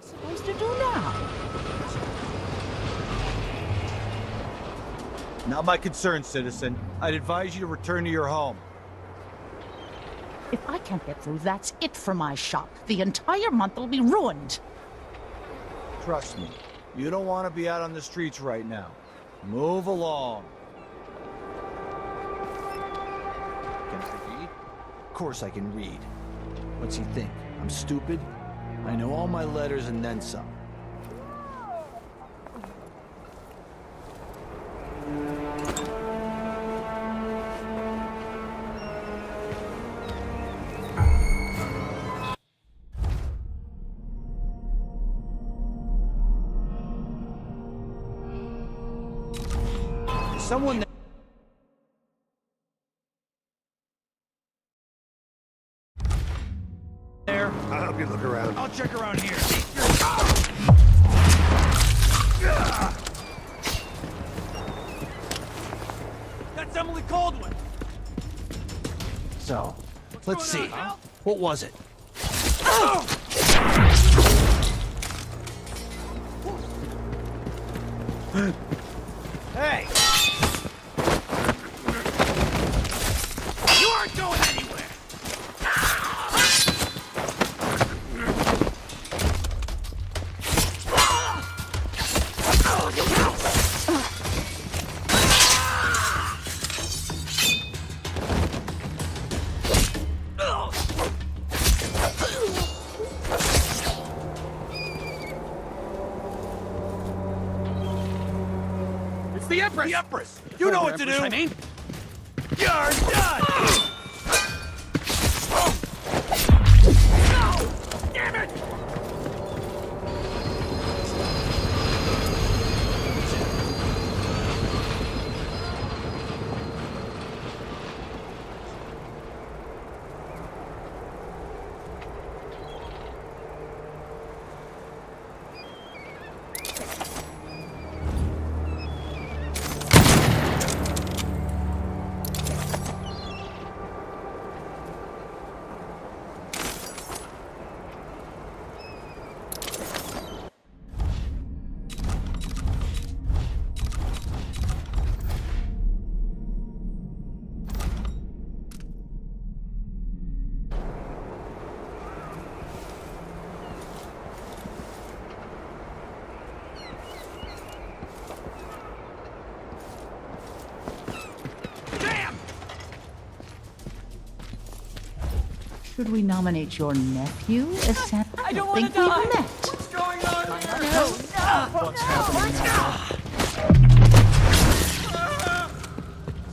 Supposed to do now? Not my concern, citizen. I'd advise you to return to your home. If I can't get through, that's it for my shop. The entire month will be ruined. Trust me, you don't want to be out on the streets right now. Move along. Can I read? Of course I can read. What's he think? I'm stupid? I know all my letters and then some. Someone there. I'll help you look around. I'll check around here. That's Emily Caldwell. So, let's see. What was it? Hey! You aren't going anywhere! The Empress! The Empress! You know what to do! I mean? You're done! No! Damn it! Should we nominate your nephew as Santa? I don't want to die. We've met. What's going on here? No, What's happening now?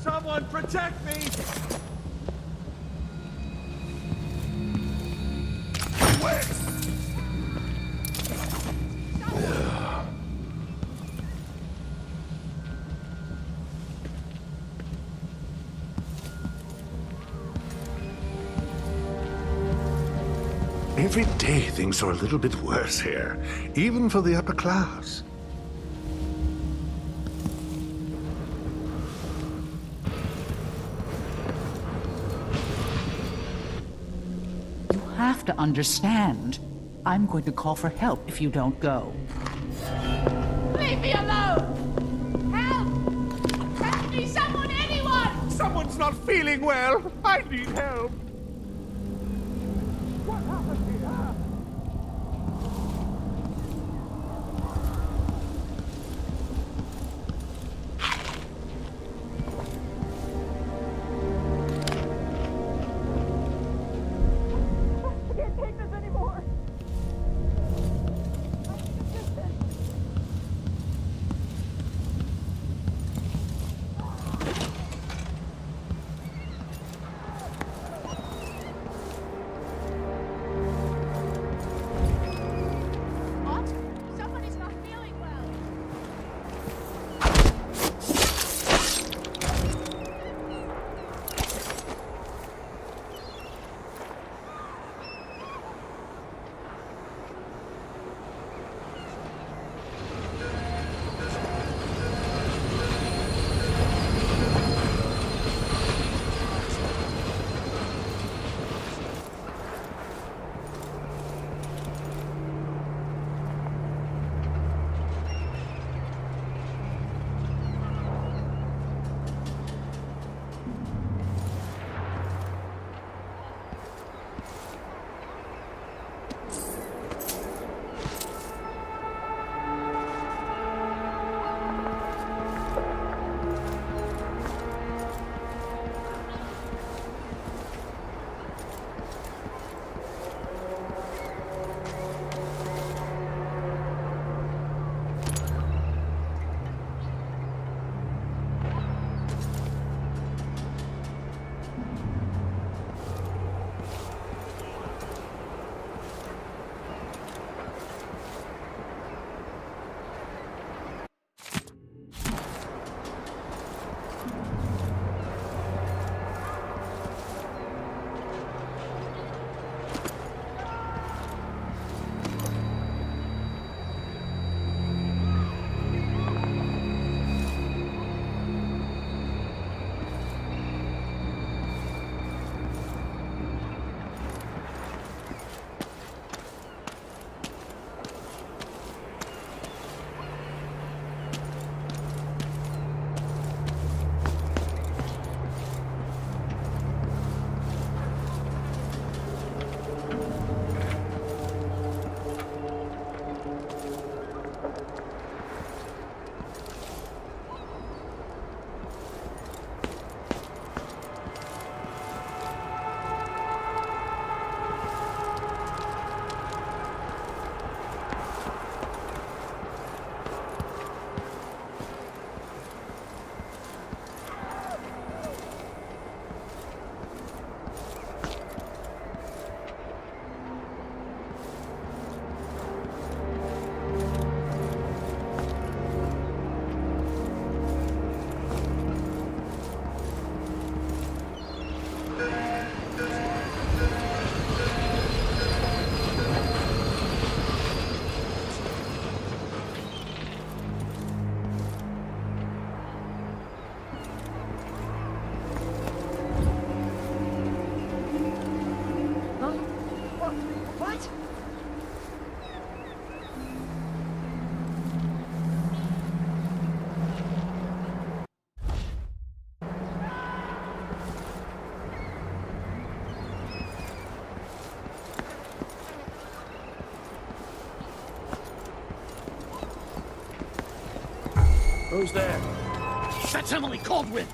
Someone protect me! Every day things are a little bit worse here, even for the upper class. have to understand. I'm going to call for help if you don't go. Leave me alone! Help! Help me, someone, anyone! Someone's not feeling well. I need help. What happened here? I can't take this anymore. I need assistance. What? Somebody's not feeling well. What? Who's there? That's Emily Caldwell.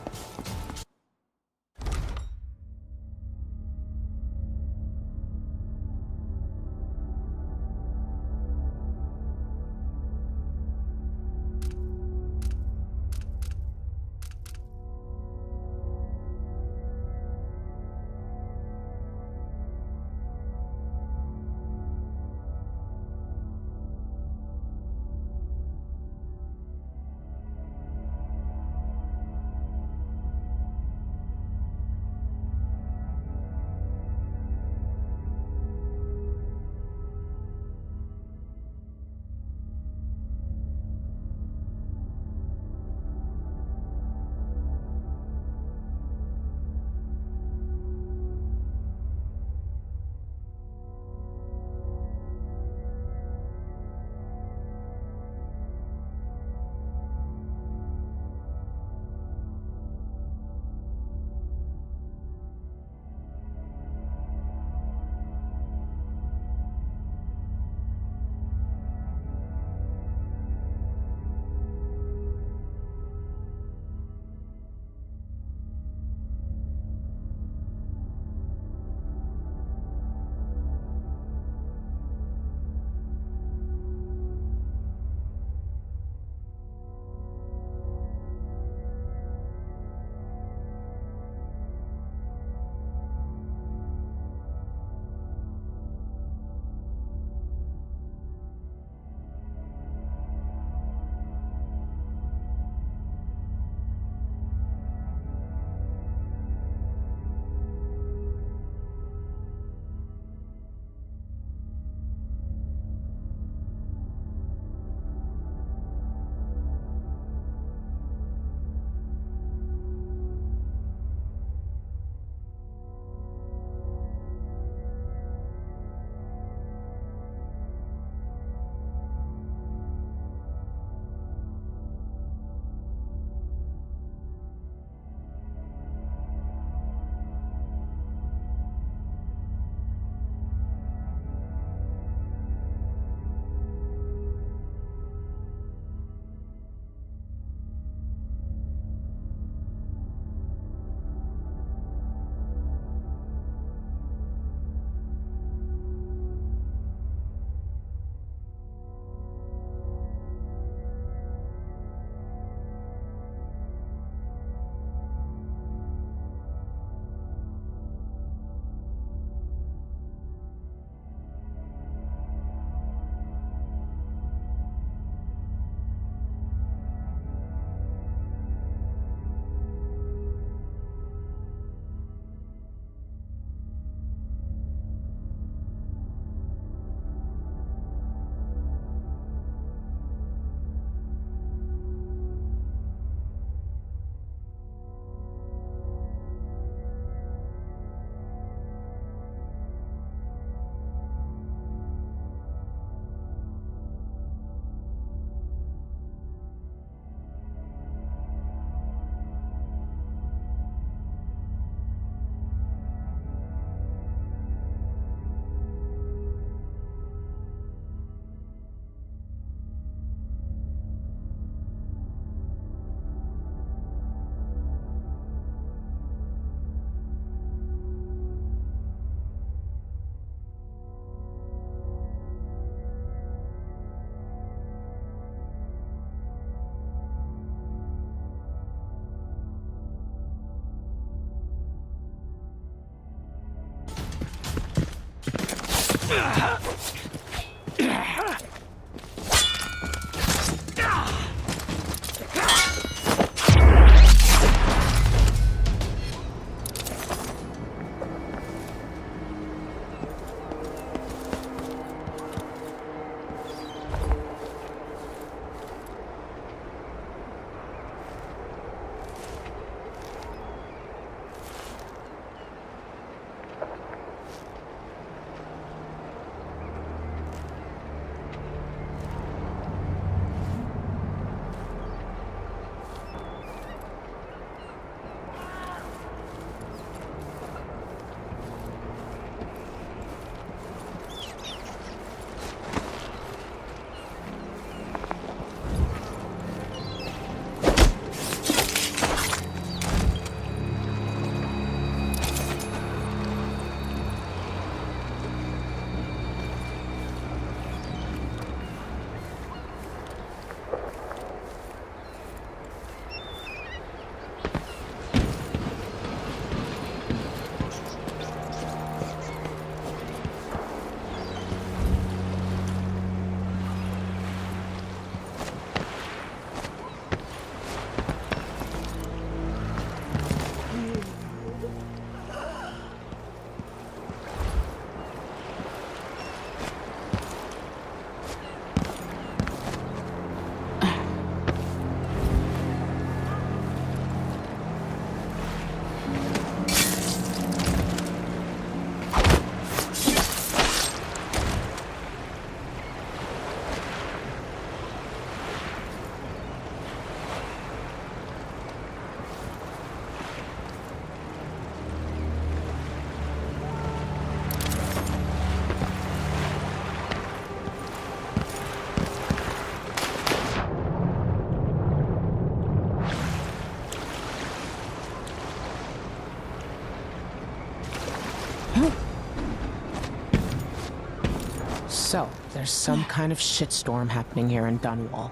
So, there's some kind of shitstorm happening here in Dunwall.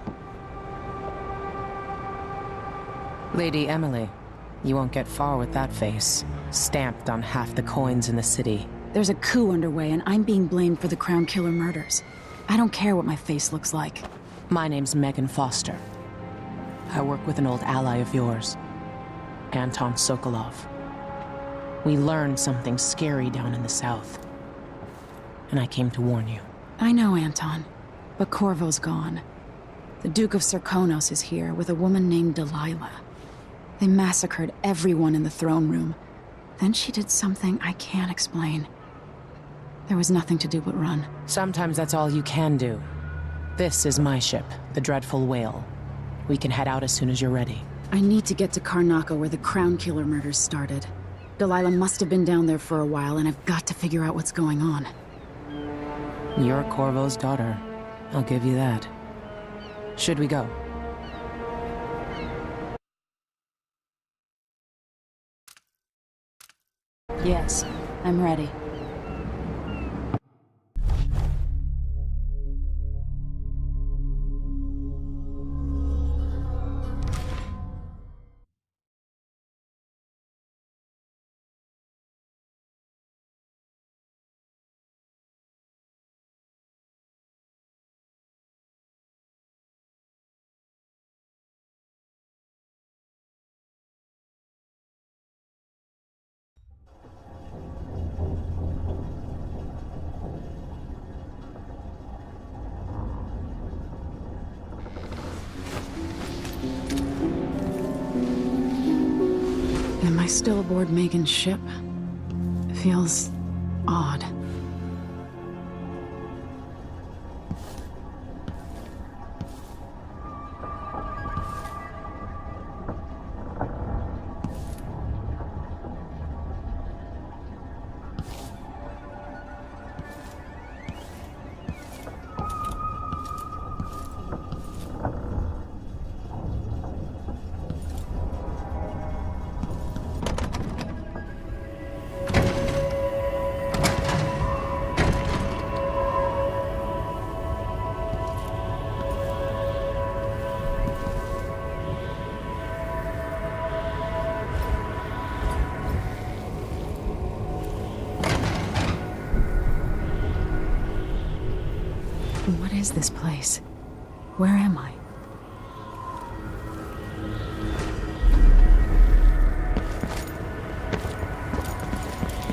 Lady Emily, you won't get far with that face. Stamped on half the coins in the city. There's a coup underway, and I'm being blamed for the Crown Killer murders. I don't care what my face looks like. My name's Megan Foster. I work with an old ally of yours, Anton Sokolov. We learned something scary down in the south, and I came to warn you. I know, Anton, but Corvo's gone. The Duke of Serkonos is here with a woman named Delilah. They massacred everyone in the throne room. Then she did something I can't explain. There was nothing to do but run. Sometimes that's all you can do. This is my ship, the Dreadful Whale. We can head out as soon as you're ready. I need to get to Karnaca where the Crown Killer murders started. Delilah must have been down there for a while, and I've got to figure out what's going on. You're Corvo's daughter. I'll give you that. Should we go? Yes, I'm ready. Am I still aboard Megan's ship? It feels odd. is this place? Where am I?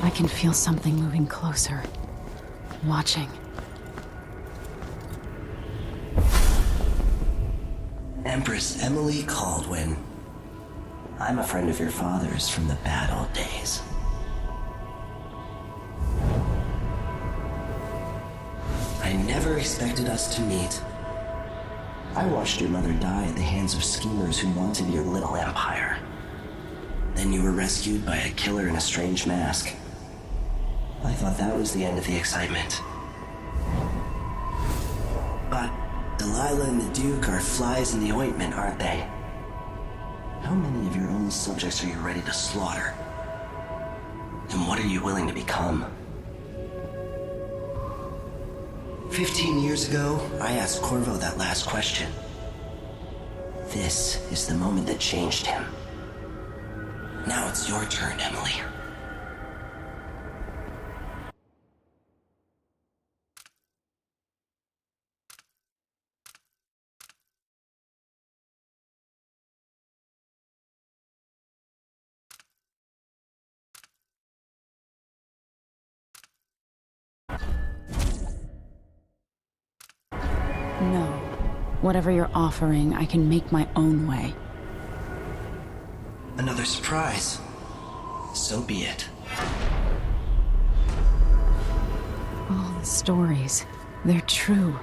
I can feel something moving closer. Watching. Empress Emily Caldwin. I'm a friend of your father's from the bad old days. I never expected us to meet. I watched your mother die at the hands of schemers who wanted your little empire. Then you were rescued by a killer in a strange mask. I thought that was the end of the excitement. But Delilah and the Duke are flies in the ointment, aren't they? How many of your own subjects are you ready to slaughter? And what are you willing to become? 15 years ago, I asked Corvo that last question. This is the moment that changed him. Now it's your turn, Emily. No. Whatever you're offering, I can make my own way. Another surprise. So be it. All the stories, they're true.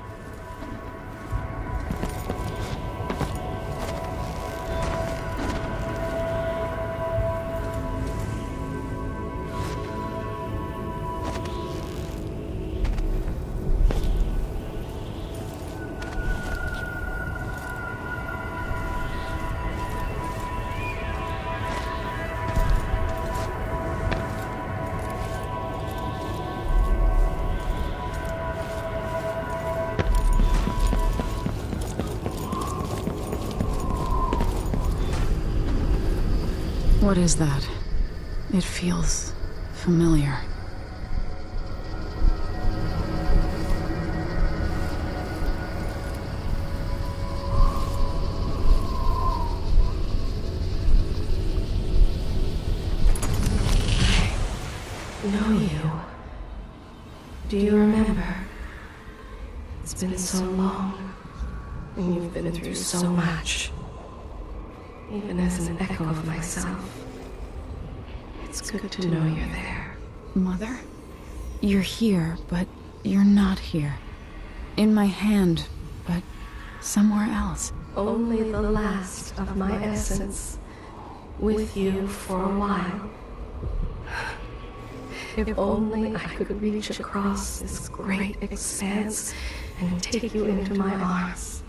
What is that? It feels familiar. Know you. Do you remember? It's been so long, and you've been through so much. Even as an echo of myself, it's good to know you're there. Mother? You're here, but you're not here. In my hand, but somewhere else. Only the last of my essence, with you for a while. If only I could reach across this great expanse and take you into my arms.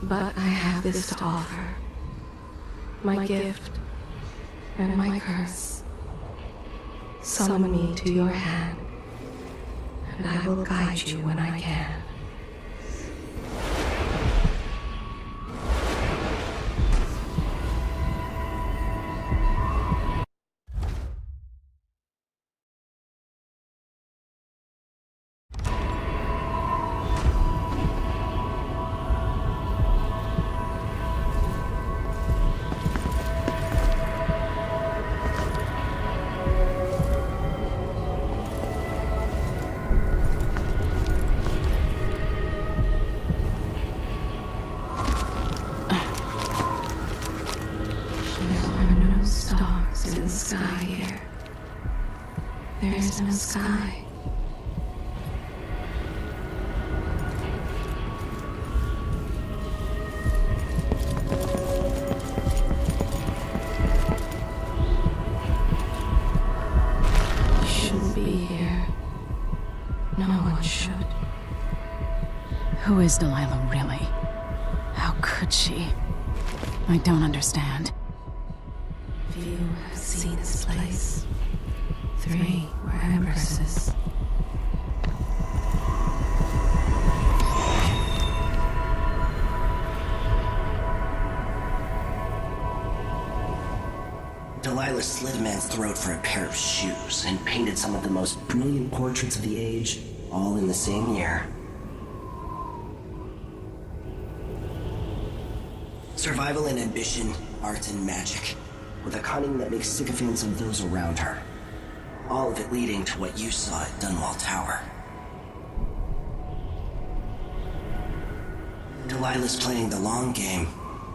But I have this to offer. My gift and my curse. Summon me to your hand, and I will guide you when I can. There's no sky. You shouldn't be here. No one should. Who is Delilah really? How could she? I don't understand. Few have seen this place. 3 were empresses. Delilah slit a man's throat for a pair of shoes and painted some of the most brilliant portraits of the age, all in the same year. Survival and ambition, art and magic, with a cunning that makes sycophants of those around her. All of it leading to what you saw at Dunwall Tower. Delilah's playing the long game,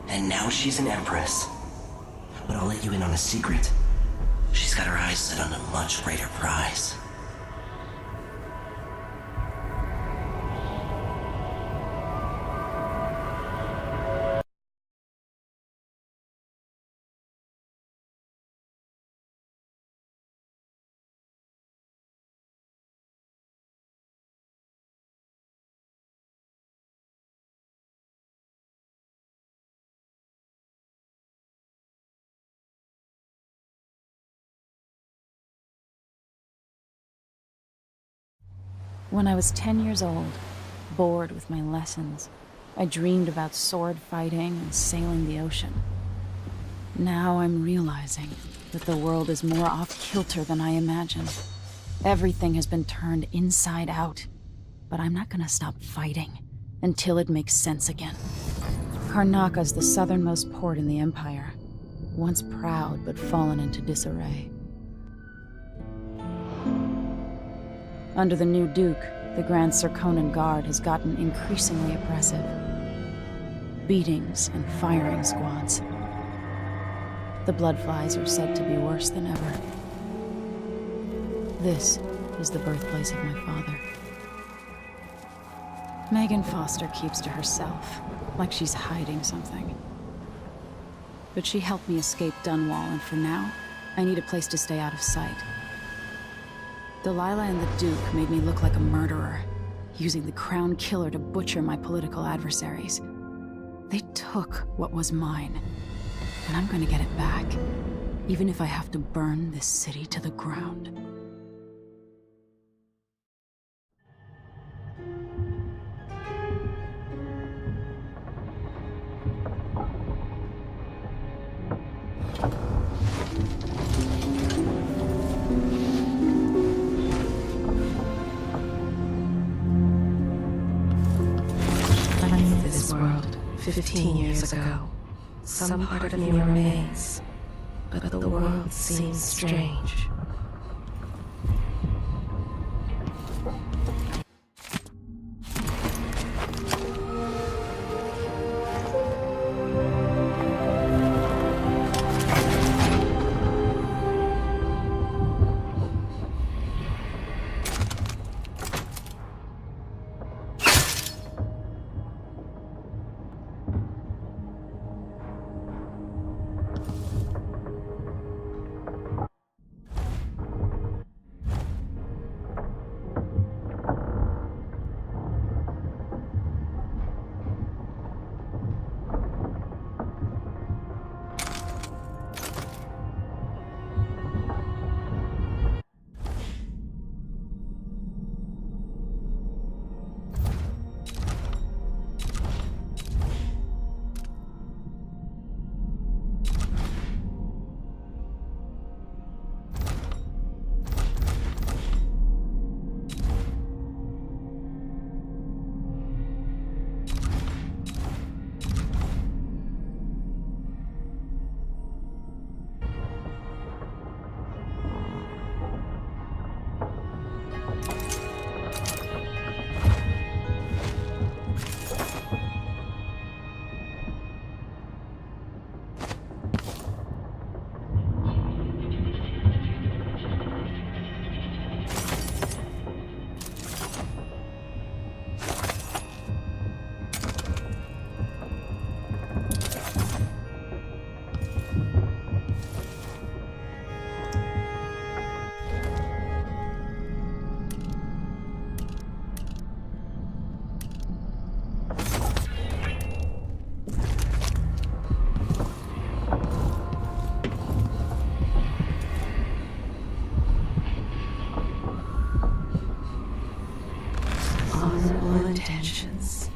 and now she's an empress. But I'll let you in on a secret. She's got her eyes set on a much greater prize. When I was 10 years old, bored with my lessons, I dreamed about sword fighting and sailing the ocean. Now I'm realizing that the world is more off-kilter than I imagined. Everything has been turned inside out, but I'm not gonna stop fighting until it makes sense again. Karnaka's the southernmost port in the Empire, once proud but fallen into disarray. Under the new Duke, the Grand Serkonan Guard has gotten increasingly oppressive. Beatings and firing squads. The Bloodflies are said to be worse than ever. This is the birthplace of my father. Megan Foster keeps to herself, like she's hiding something. But she helped me escape Dunwall, and for now, I need a place to stay out of sight. Delilah and the Duke made me look like a murderer, using the Crown Killer to butcher my political adversaries. They took what was mine, and I'm gonna get it back, even if I have to burn this city to the ground. I knew this world 15 years ago. Some part of me remains, but the world seems strange. Honorable intentions,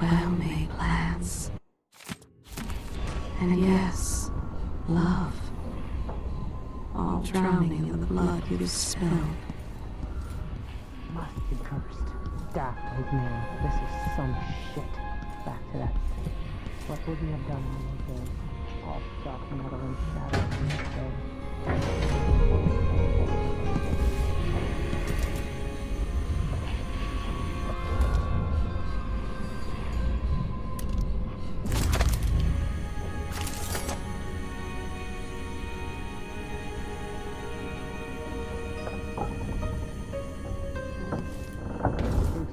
well-made plans, and yes, love, all drowning in the blood you've spilled. Must be cursed. Daft old man. This is some shit. Back to that thing. What would we have done in those days? All stuck, metal, and shattered.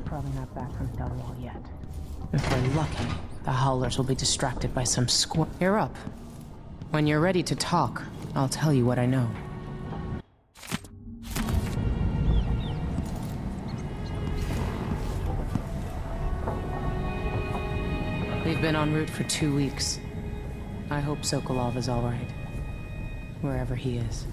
Probably not back from Dunwall yet. If we're lucky, the Howlers will be distracted by some You're up. When you're ready to talk, I'll tell you what I know. We've been en route for 2 weeks. I hope Sokolov is all right, wherever he is.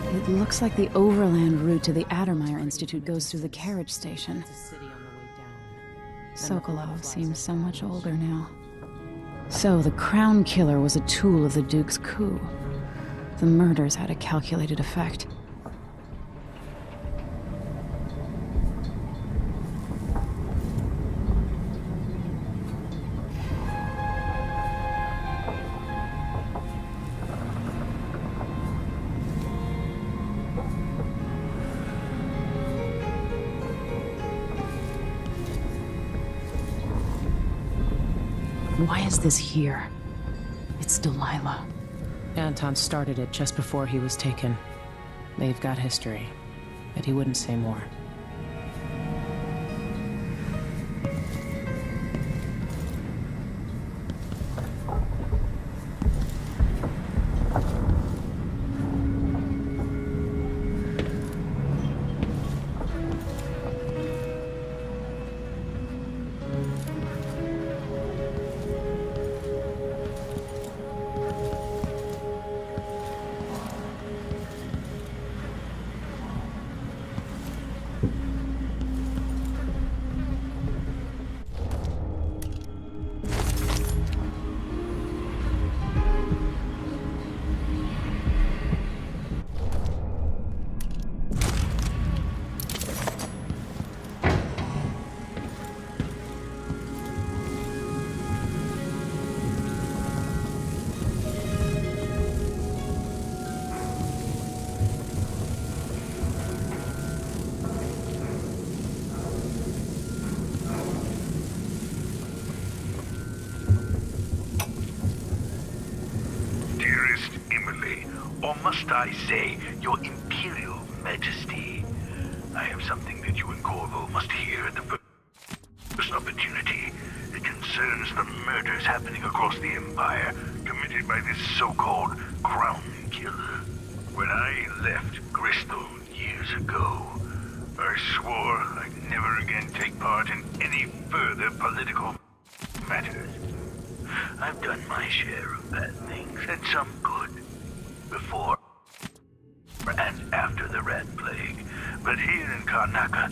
It looks like the overland route to the Addermeyer Institute goes through the carriage station. Sokolov seems so much older now. So the Crown Killer was a tool of the Duke's coup. The murders had a calculated effect. Why is this here? It's Delilah. Anton started it just before he was taken. They've got history, but he wouldn't say more. Or must I say, Your Imperial Majesty? I have something that you and Corvo must hear at the first opportunity. It concerns the murders happening across the Empire, committed by this so-called Crown Killer. When I left Bristol years ago, I swore I'd never again take part in any further political matters. I've done my share of bad things, and some good. Before and after the Red Plague. But here in Karnaca,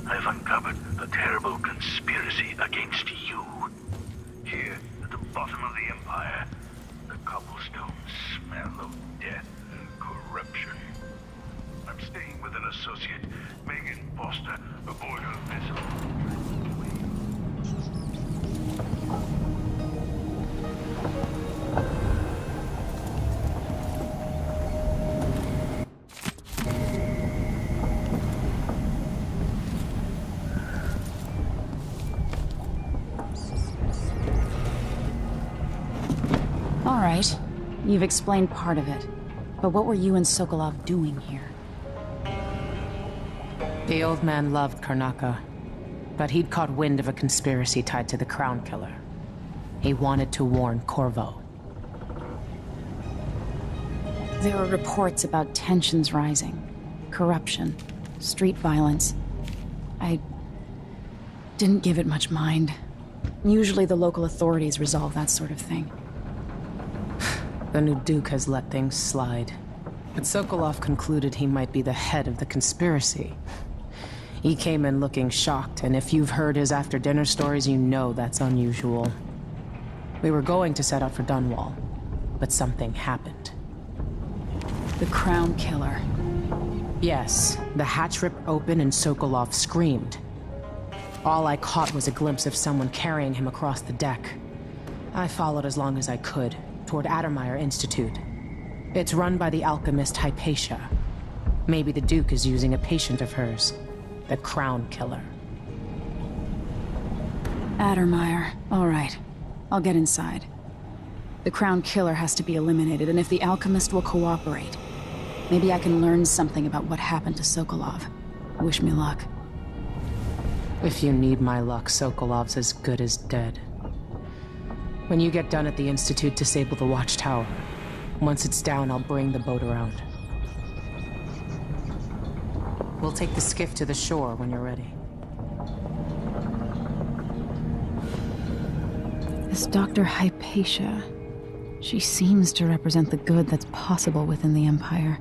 I've uncovered a terrible conspiracy against you. Here, at the bottom of the Empire, the cobblestones smell of death and corruption. I'm staying with an associate, Megan Foster, aboard her vessel. All right. You've explained part of it. But what were you and Sokolov doing here? The old man loved Karnaca, but he'd caught wind of a conspiracy tied to the Crown Killer. He wanted to warn Corvo. There were reports about tensions rising, corruption, street violence. I didn't give it much mind. Usually the local authorities resolve that sort of thing. The new Duke has let things slide. But Sokolov concluded he might be the head of the conspiracy. He came in looking shocked, and if you've heard his after-dinner stories, you know that's unusual. We were going to set out for Dunwall, but something happened. The Crown Killer. Yes, the hatch ripped open and Sokolov screamed. All I caught was a glimpse of someone carrying him across the deck. I followed as long as I could, toward Addermeyer Institute. It's run by the alchemist Hypatia. Maybe the Duke is using a patient of hers, the Crown Killer. Addermeyer. All right. I'll get inside. The Crown Killer has to be eliminated, and if the alchemist will cooperate, maybe I can learn something about what happened to Sokolov. Wish me luck. If you need my luck, Sokolov's as good as dead. When you get done at the Institute, disable the watchtower. Once it's down, I'll bring the boat around. We'll take the skiff to the shore when you're ready. This Dr. Hypatia, she seems to represent the good that's possible within the Empire.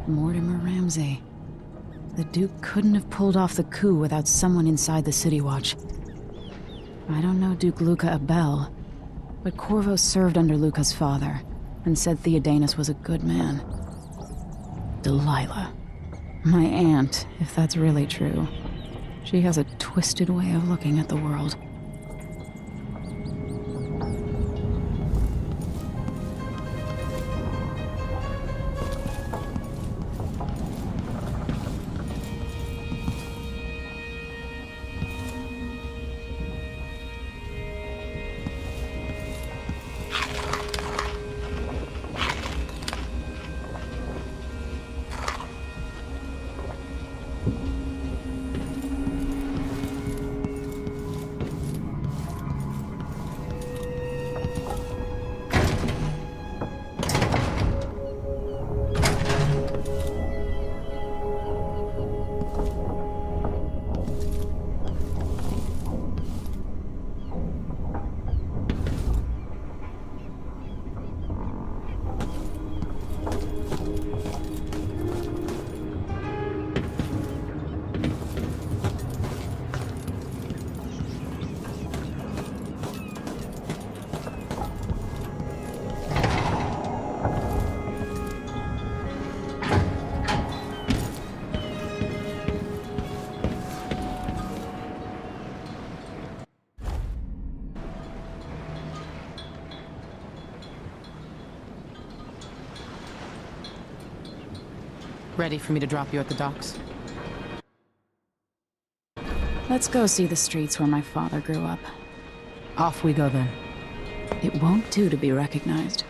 Mortimer Ramsey. The Duke couldn't have pulled off the coup without someone inside the City Watch. I don't know Duke Luca Abel, but Corvo served under Luca's father, and said Theodanis was a good man. Delilah. My aunt, if that's really true. She has a twisted way of looking at the world. Ready for me to drop you at the docks? Let's go see the streets where my father grew up. Off we go then. It won't do to be recognized.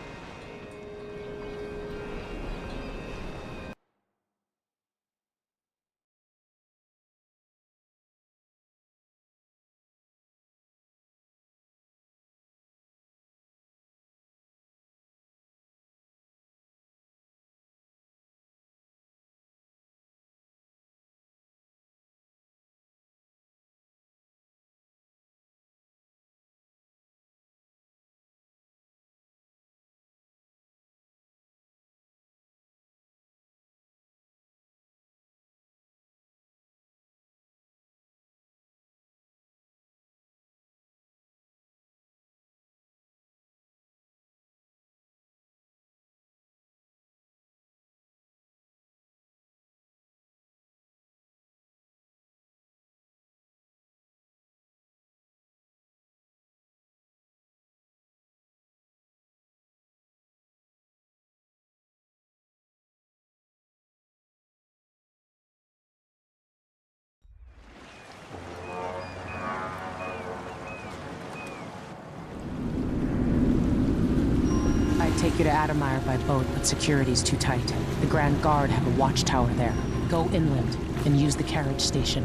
Take you to Addermeyer by boat, but security's too tight. The Grand Guard have a watchtower there. Go inland and use the carriage station.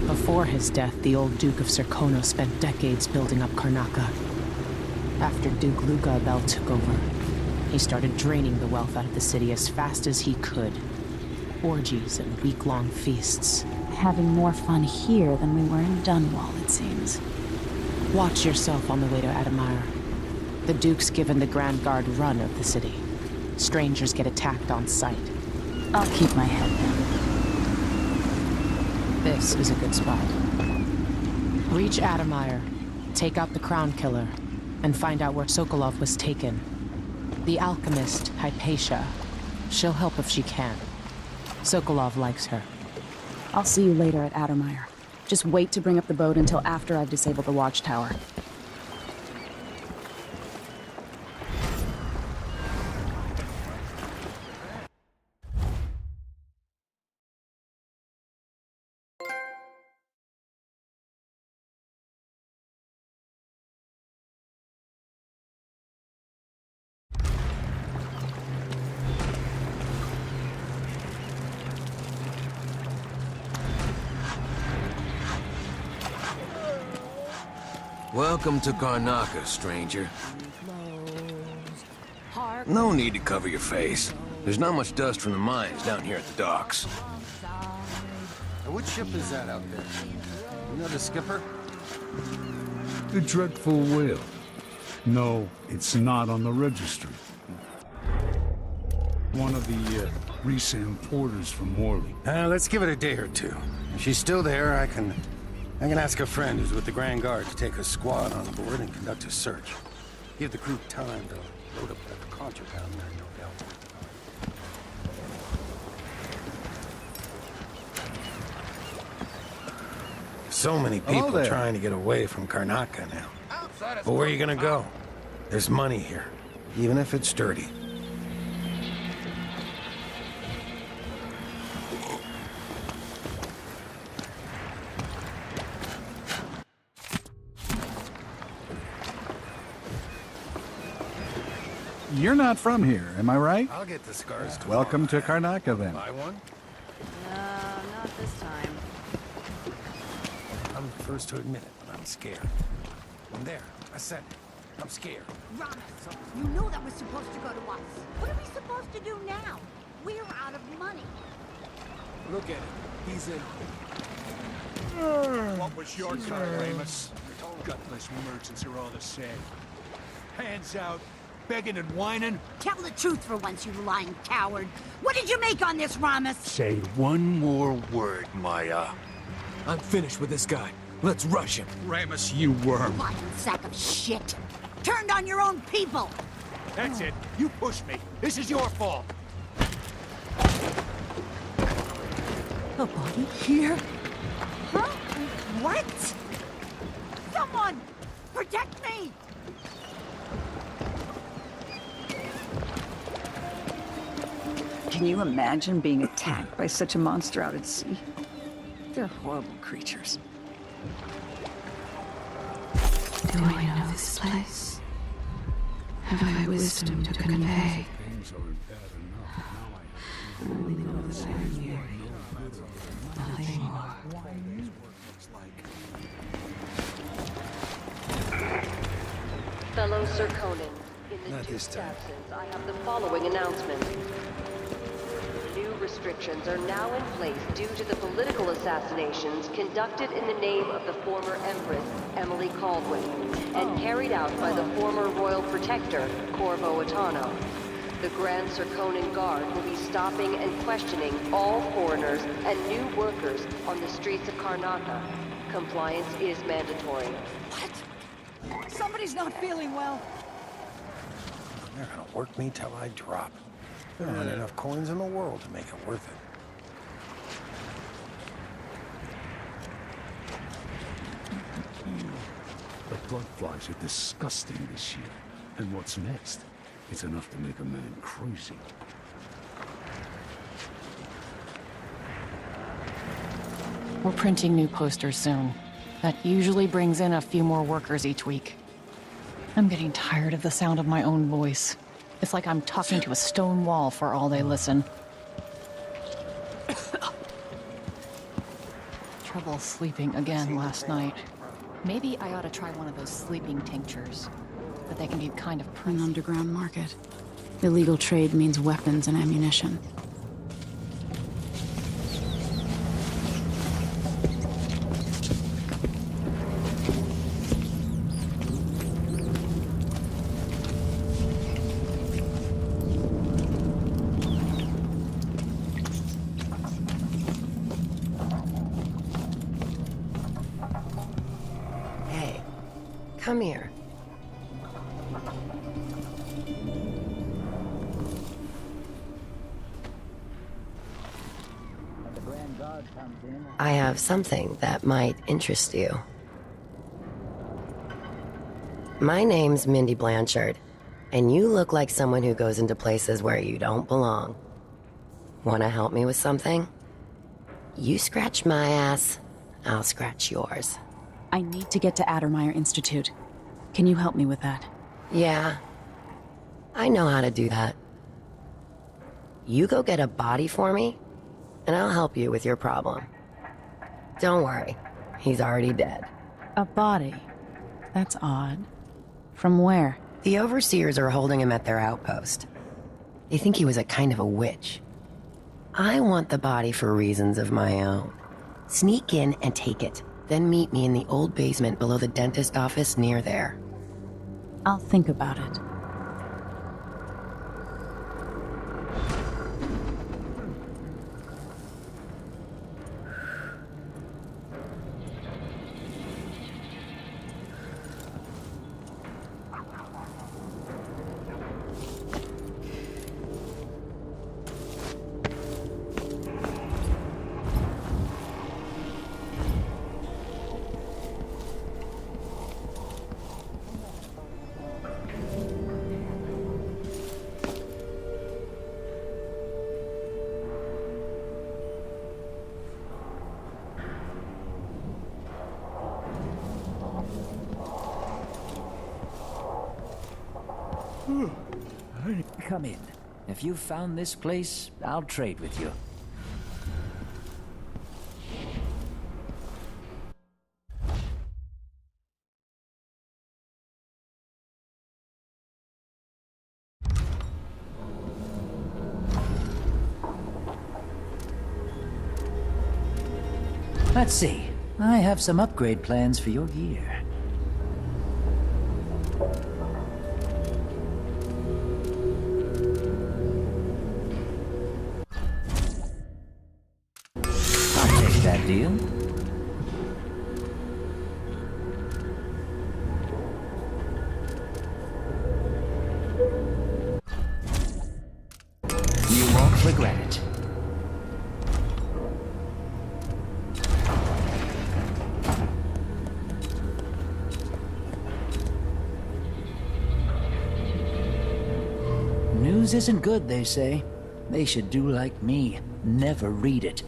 Before his death, the old Duke of Serkonos spent decades building up Karnaca. After Duke Luca Abel took over, he started draining the wealth out of the city as fast as he could. Orgies and week-long feasts. Having more fun here than we were in Dunwall, it seems. Watch yourself on the way to Addermeyer. The Duke's given the Grand Guard run of the city. Strangers get attacked on sight. I'll keep my head down. This is a good spot. Reach Adamire, take out the Crown Killer, and find out where Sokolov was taken. The alchemist, Hypatia. She'll help if she can. Sokolov likes her. I'll see you later at Adamire. Just wait to bring up the boat until after I've disabled the watchtower. Welcome to Karnaca, stranger. No need to cover your face. There's not much dust from the mines down here at the docks. What ship is that out there? You know the skipper? The dreadful whale. No, it's not on the registry. One of the recent porters from Morley. Let's give it a day or two. If she's still there, I can ask a friend who's with the Grand Guard to take a squad on board and conduct a search. Give the crew time to load up that contraband there, no doubt. So many people trying to get away from Karnaca now. But where are you gonna go? There's money here, even if it's dirty. You're not from here, am I right? I'll get the scars tomorrow. Welcome to Karnaca, then. Buy one? Not this time. I'm the first to admit it, but I'm scared. I'm there. I said it. I'm scared. Ramos, you know that was supposed to go to us. What are we supposed to do now? We're out of money. Look at it. He's in. What was your time, Ramos? Gutless merchants are all the same. Hands out, begging and whining. Tell the truth for once, you lying coward. What did you make on this, Ramos? Say one more word, Maya. I'm finished with this guy. Let's rush him. Ramos, you worm. Lying sack of shit. Turned on your own people. That's it. You pushed me. This is your fault. A body here? Huh? What? Someone! Protect me! Can you imagine being attacked by such a monster out at sea? They're horrible creatures. Do I know this place? Have I wisdom to convey? Things aren't bad enough. Now Only those who are near you. Nothing more. Fellow Serkonan, in the Duke's absence, I have the following announcement. New restrictions are now in place due to the political assassinations conducted in the name of the former Empress, Emily Caldwin, and carried out by the former Royal Protector, Corvo Attano. The Grand Serkonan Guard will be stopping and questioning all foreigners and new workers on the streets of Karnaca. Compliance is mandatory. What? Somebody's not feeling well. They're gonna work me till I drop. There aren't enough coins in the world to make it worth it. The blood flies are disgusting this year. And what's next? It's enough to make a man crazy. We're printing new posters soon. That usually brings in a few more workers each week. I'm getting tired of the sound of my own voice. It's like I'm talking to a stone wall for all they listen. Trouble sleeping again last night. Maybe I ought to try one of those sleeping tinctures. But they can be kind of pricey. An underground market. Illegal trade means weapons and ammunition. Come here. I have something that might interest you. My name's Mindy Blanchard, and you look like someone who goes into places where you don't belong. Wanna help me with something? You scratch my ass, I'll scratch yours. I need to get to Addermeyer Institute. Can you help me with that? Yeah, I know how to do that. You go get a body for me, and I'll help you with your problem. Don't worry, he's already dead. A body? That's odd. From where? The overseers are holding him at their outpost. They think he was a kind of a witch. I want the body for reasons of my own. Sneak in and take it, then meet me in the old basement below the dentist office near there. I'll think about it. Come in. If you've found this place, I'll trade with you. Let's see. I have some upgrade plans for your gear. I'll take that deal. You won't regret it. News isn't good, they say. They should do like me. Never read it.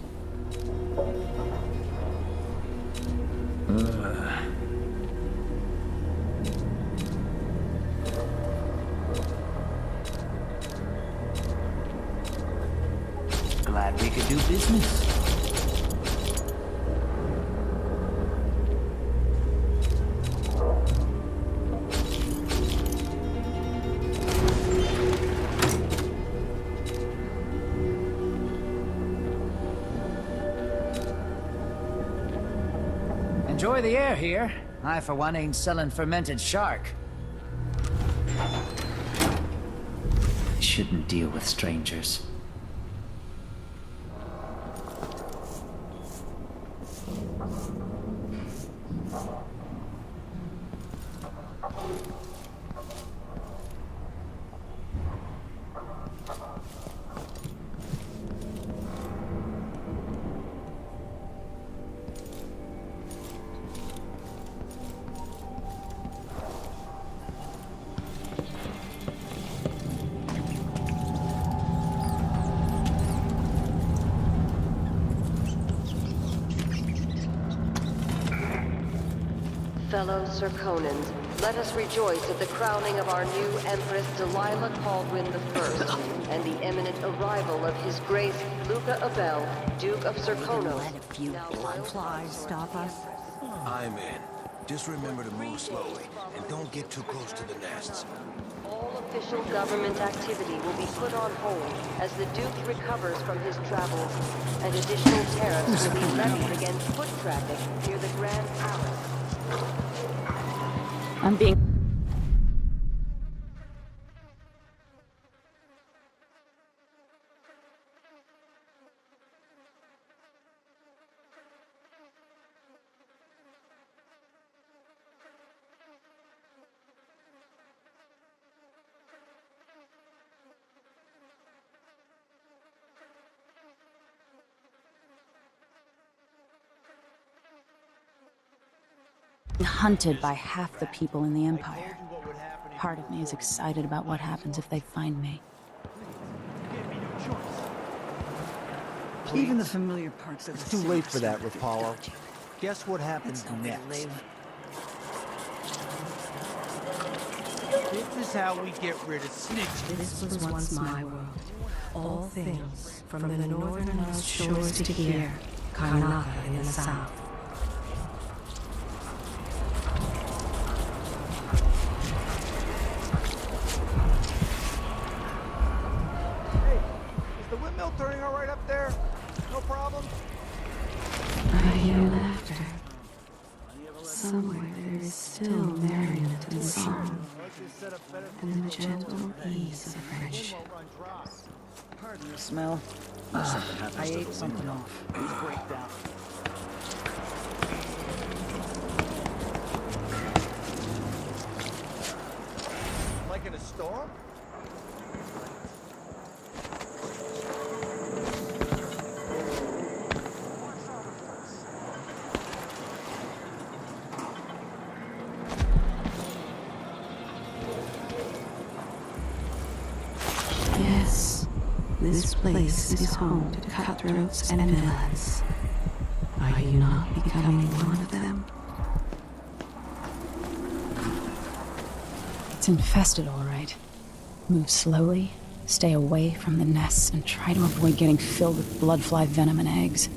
Glad we could do business. Enjoy the air here. I, for one, ain't selling fermented shark. Shouldn't deal with strangers. Fellow Serkonans, let us rejoice at the crowning of our new Empress Delilah Caldwin I and the imminent arrival of His Grace Luca Abel, Duke of Serkonos. Let a few bloodflies stop us. I'm in. Just remember to move slowly, and don't get too close to the nests. All official government activity will be put on hold as the Duke recovers from his travels, and additional tariffs will be levied against foot traffic near the Grand Palace. I'm being... hunted by half the people in the Empire. Part of me is excited about what happens if they find me. Even the familiar parts of It's too late for that, Rapallo. Guess what happens next? This is how we get rid of snitches. This was once my world. All things, from the northernmost shores to here, Karnataka in the south. Is the windmill turning all right up there? No problem? I hear laughter. Somewhere there is still merriment and song, and the gentle ease of friendship. Pardon the smell. I ate something off. Like in a storm? Yes, this place is home to cutthroats and villains. Are you not becoming one of them? It's infested, all right. Move slowly, stay away from the nests, and try to avoid getting filled with bloodfly venom and eggs.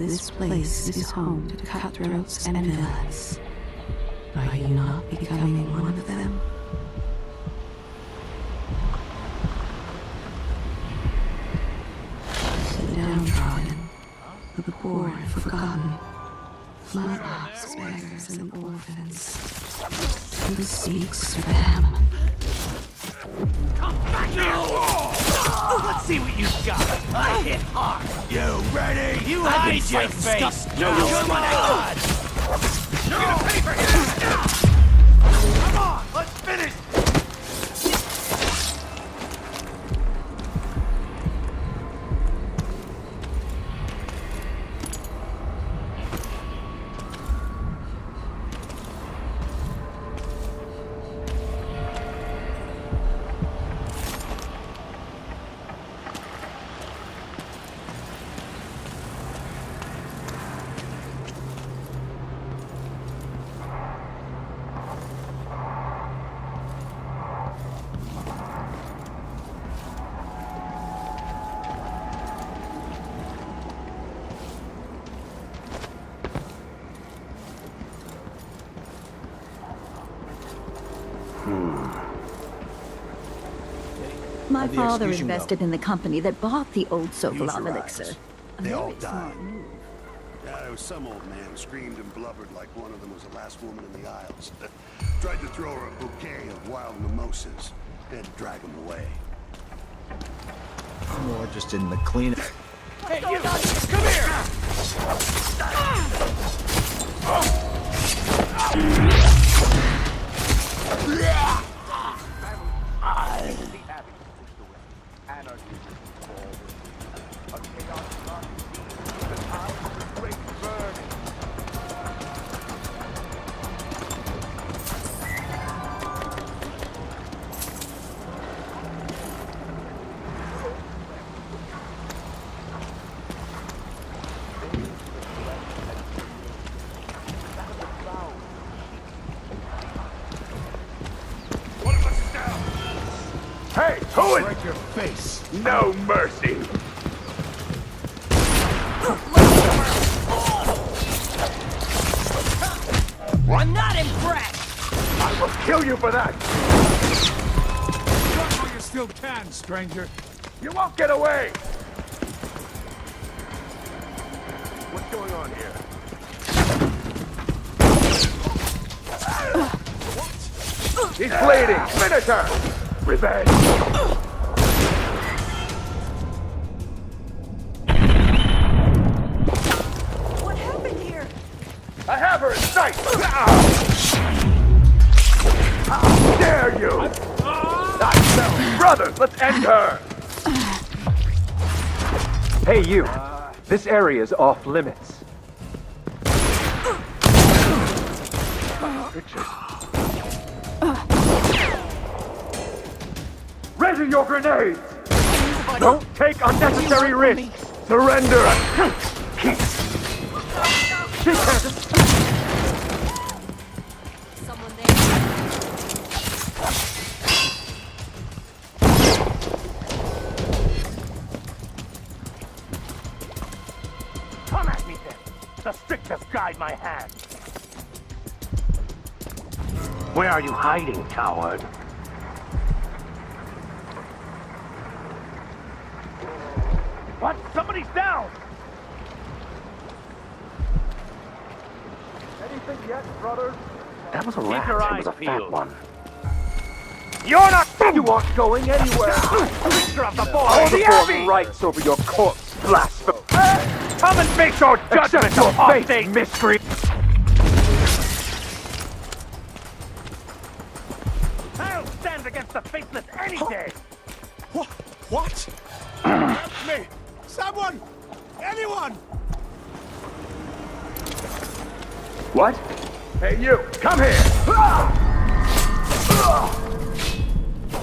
This place is home to cutthroats and villains. Are you not becoming one of them? The downtrodden, the poor and forgotten, motherless beggars and orphans. Who speaks for them? Come back here! Let's see what you got. I hit hard. You ready? You hide your face. No, come on. You're gonna pay for it. Come on, let's finish. My the father execution go? invested in the company that bought the old Sokolov your elixir. eyes. A They very all smart died. move. Yeah, there was some old man screamed and blubbered like one of them was the last woman in the Isles. Tried to throw her a bouquet of wild mimosas. Had to drag him away. More just in the clean. Hey, you! Come here! Hey, who is... Break your face. No mercy! I'm not impressed! I will kill you for that! Run while you still can, stranger. You won't get away! What's going on here? He's bleeding! Finish her! Revenge! What happened here? I have her in sight! How dare you! Not so! Brothers, let's end her! Hey, you. This area is off limits. Ready your grenades! Don't take unnecessary risks! Surrender and keep! She can't... Someone there. Come at me then! The strictest guide my hand! Where are you hiding, coward? What? Somebody's down! Anything yet, brother? That was a rat. It was a fat one. You're not... You aren't going anywhere! Creature of the void! All the Abbey! Rights over your corpse, blasphemy! Come and face your judgment, you fate, mystery! I'll stand against the faithless any day! What? Help me! Someone! Anyone! What? Hey, you! Come here!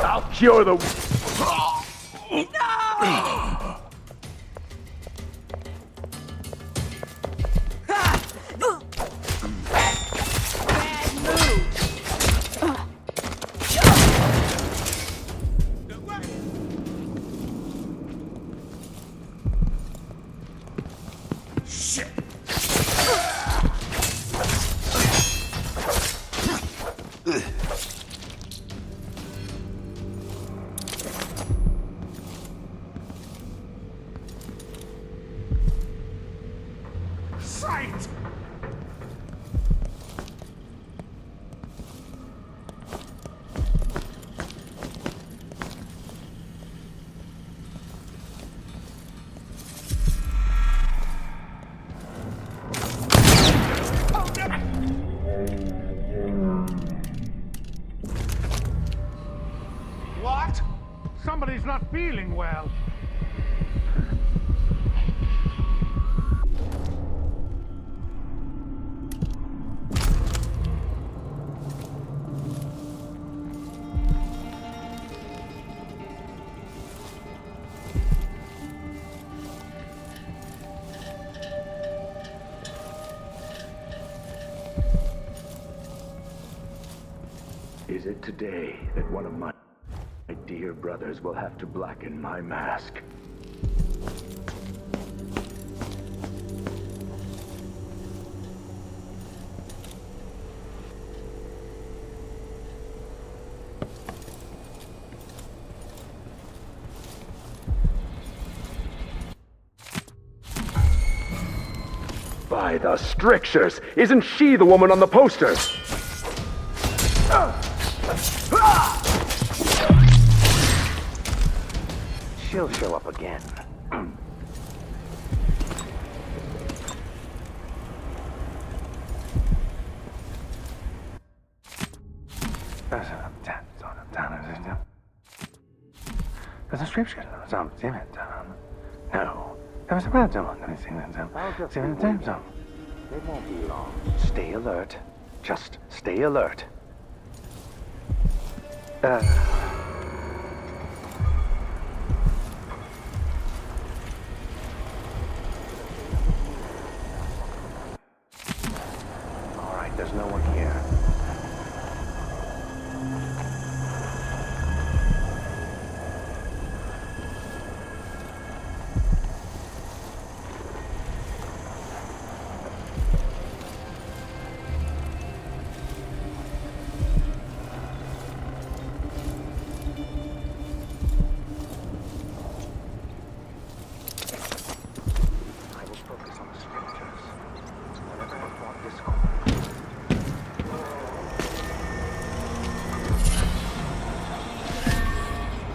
I'll cure the... No! Bad move! Shit! He's not feeling well. Is it today that one of my dear brothers will have to blacken my mask? By the strictures! Isn't she the woman on the posters? She'll show up again. No. It won't be long. Stay alert. Just stay alert. All right, there's no one here.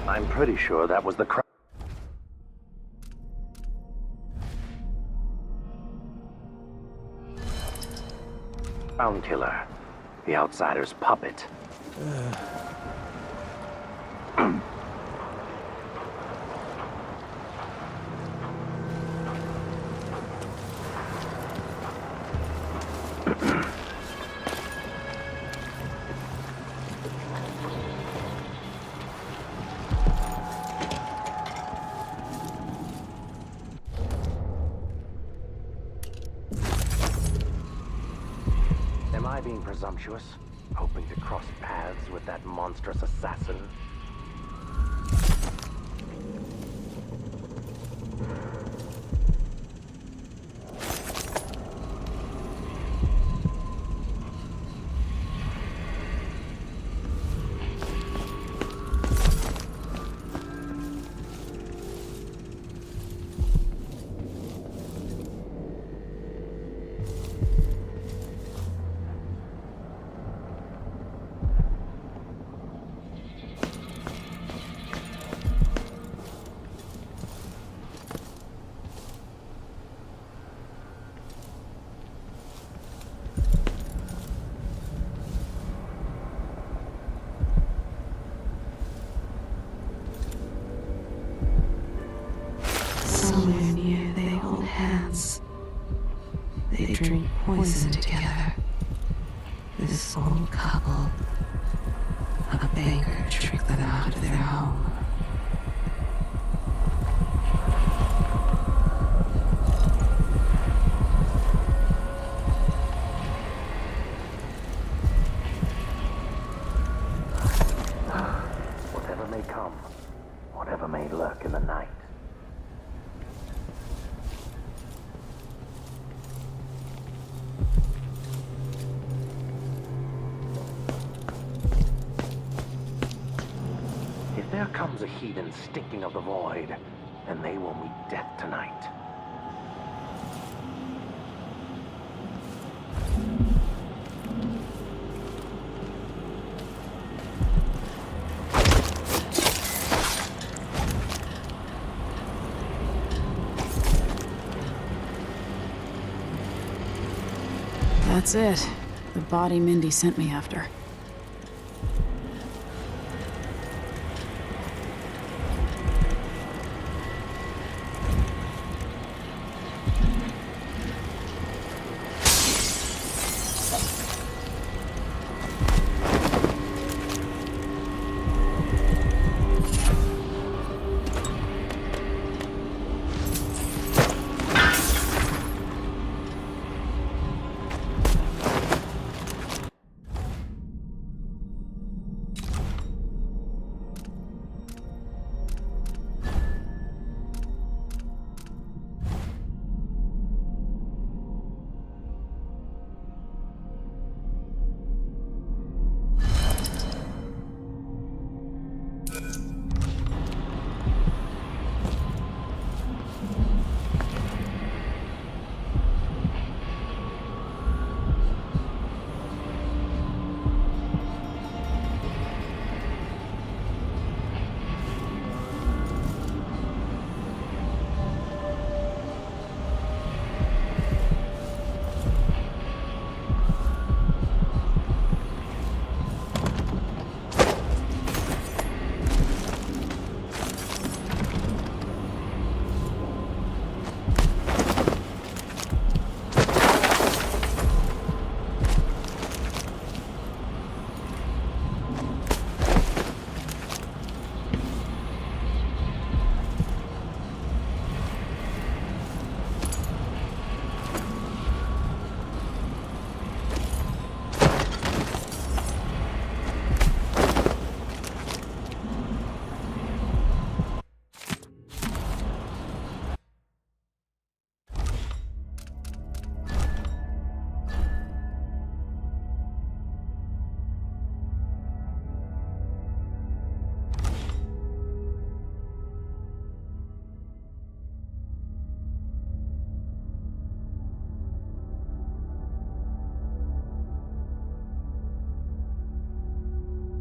I'm pretty sure that was the Crown Killer, the Outsider's puppet. Am I being presumptuous? Hoping to cross paths with that monstrous assassin? Somewhere near, they hold hands. They drink poison together. This old couple. A banker tricked them out of their home. Whatever may come, whatever may lurk in the night. If there comes a heathen stinking of the void, then they will meet death tonight. That's it. The body Mindy sent me after.